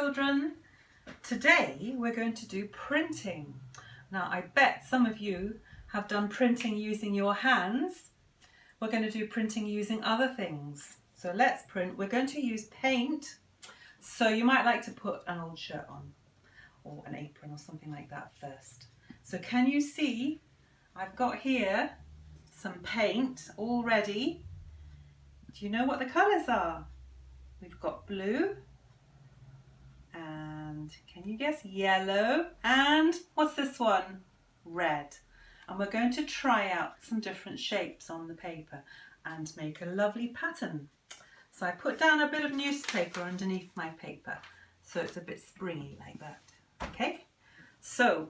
children. Today we're going to do printing. Now I bet some of you have done printing using your hands. We're going to do printing using other things. So let's print. We're going to use paint. So you might like to put an old shirt on or an apron or something like that first. So can you see I've got here some paint all ready. Do you know what the colours are? We've got blue and can you guess? Yellow, and what's this one? Red. And we're going to try out some different shapes on the paper and make a lovely pattern. So I put down a bit of newspaper underneath my paper so it's a bit springy like that. Okay, so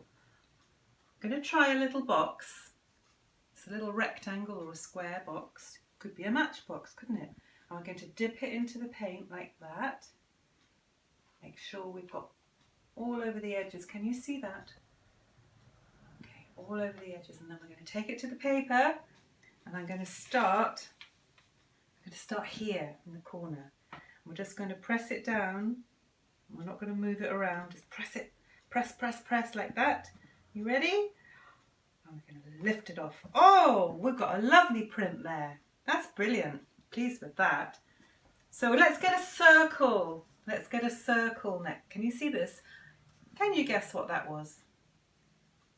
I'm going to try a little box. It's a little rectangle or a square box. Could be a matchbox, couldn't it? And we're going to dip it into the paint like that. Make sure we've got all over the edges. Can you see that? Okay, all over the edges. And then we're going to take it to the paper and I'm going to start here in the corner. We're just going to press it down. We're not going to move it around. Just press it. Press, press, press like that. You ready? And we're going to lift it off. Oh, we've got a lovely print there. That's brilliant. Pleased with that. So let's get a circle. Let's get a circle next. Can you see this? Can you guess what that was?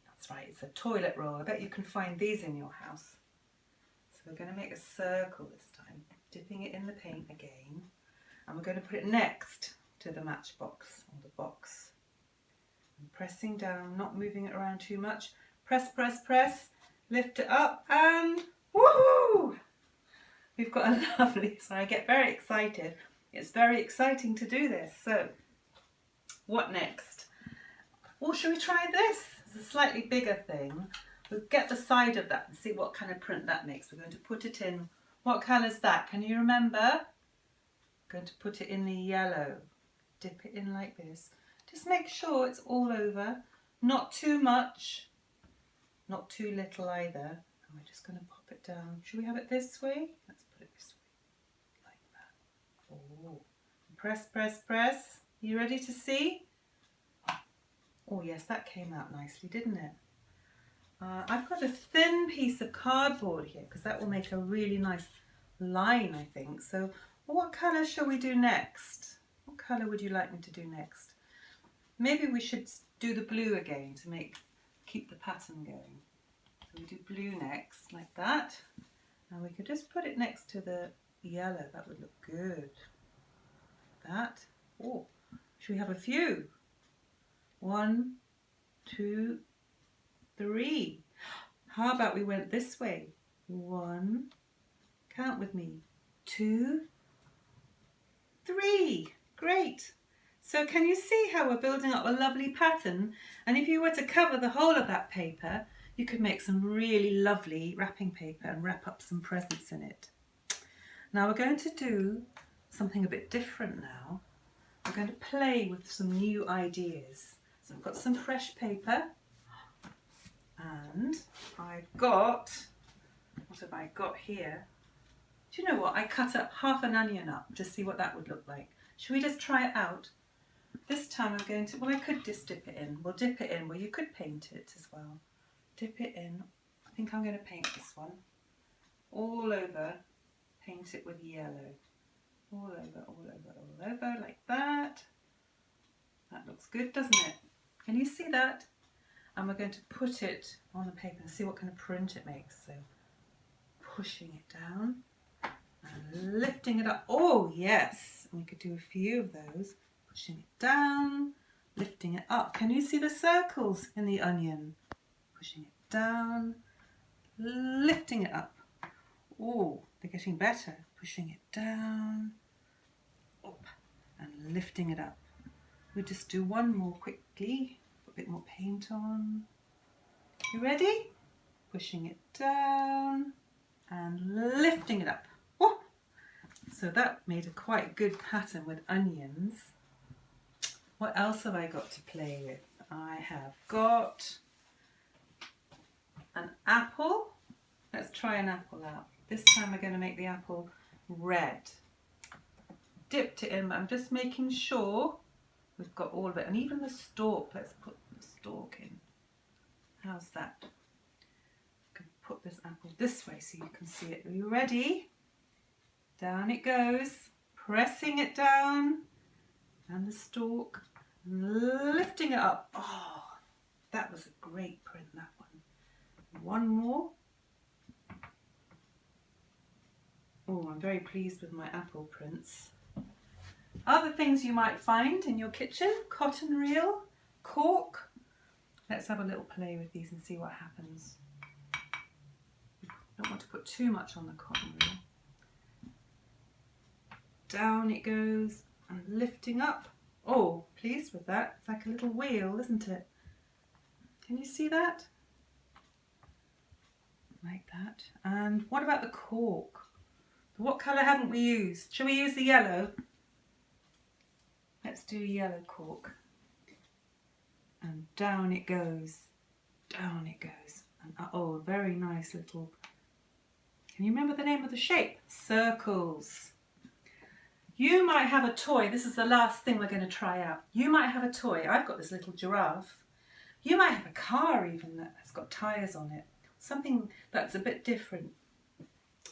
That's right, it's a toilet roll. I bet you can find these in your house. So we're going to make a circle this time, dipping it in the paint again. And we're going to put it next to the matchbox or the box. And pressing down, not moving it around too much. Press, press, press. Lift it up and woohoo! We've got a lovely, so I get very excited. It's very exciting to do this. So, what next? Well, should we try this? It's a slightly bigger thing. We'll get the side of that and see what kind of print that makes. We're going to put it in. What colour is that? Can you remember? We're going to put it in the yellow. Dip it in like this. Just make sure it's all over. Not too much. Not too little either. And we're just going to pop it down. Should we have it this way? Let's put it this way. Oh, press, press, press. You ready to see? Oh yes, that came out nicely, didn't it? I've got a thin piece of cardboard here because that will make a really nice line, I think. So what colour shall we do next? What colour would you like me to do next? Maybe we should do the blue again to keep the pattern going. So we do blue next, like that. And we could just put it next to the yellow. That would look good. That. Oh, should we have a few? 1, 2, 3. How about we went this way? 1, count with me, 2, 3. Great. So can you see how we're building up a lovely pattern? And if you were to cover the whole of that paper, you could make some really lovely wrapping paper and wrap up some presents in it. Now we're going to do something a bit different now. We're going to play with some new ideas. So I've got some fresh paper and I've got, what have I got here? Do you know what? I cut up half an onion up to see what that would look like. Should we just try it out? This time I'm going to, well I could just dip it in. We'll dip it in. Well you could paint it as well. Dip it in. I think I'm going to paint this one all over. Paint it with yellow. All over, all over, all over, like that. That looks good, doesn't it? Can you see that? And we're going to put it on the paper and see what kind of print it makes. So, pushing it down and lifting it up. Oh, yes. And we could do a few of those. Pushing it down, lifting it up. Can you see the circles in the onion? Pushing it down, lifting it up. Oh, they're getting better. Pushing it down, up, and lifting it up. We'll just do one more quickly. Put a bit more paint on. You ready? Pushing it down and lifting it up. Oh! So that made a quite good pattern with onions. What else have I got to play with? I have got an apple. Let's try an apple out. This time we're going to make the apple red. Dipped it in, but I'm just making sure we've got all of it. And even the stalk, let's put the stalk in. How's that? I'm going to put this apple this way so you can see it. Are you ready? Down it goes, pressing it down, and the stalk, and lifting it up. Oh, that was a great print, that one. One more. Oh, I'm very pleased with my apple prints. Other things you might find in your kitchen: cotton reel, cork. Let's have a little play with these and see what happens. Don't want to put too much on the cotton reel. Down it goes and lifting up. Oh, pleased with that. It's like a little wheel, isn't it? Can you see that? Like that. And what about the cork? What colour haven't we used? Shall we use the yellow? Let's do yellow cork. And down it goes. Down it goes. And oh, very nice little... Can you remember the name of the shape? Circles. You might have a toy. This is the last thing we're going to try out. You might have a toy. I've got this little giraffe. You might have a car even that's got tyres on it. Something that's a bit different.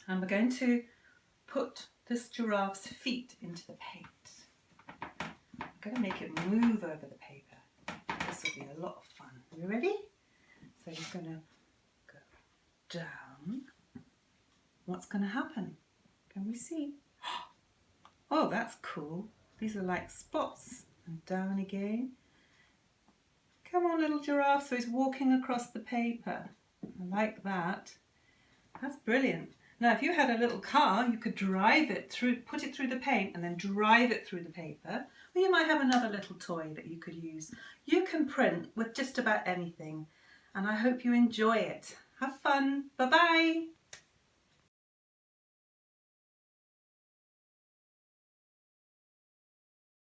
And we're going to put this giraffe's feet into the paint. I'm going to make it move over the paper. This will be a lot of fun. Are you ready? So you're going to go down. What's going to happen? Can we see? Oh, that's cool. These are like spots. And down again. Come on, little giraffe. So he's walking across the paper. I like that. That's brilliant. Now, if you had a little car, you could drive it through, put it through the paint and then drive it through the paper. Or you might have another little toy that you could use. You can print with just about anything. And I hope you enjoy it. Have fun. Bye-bye.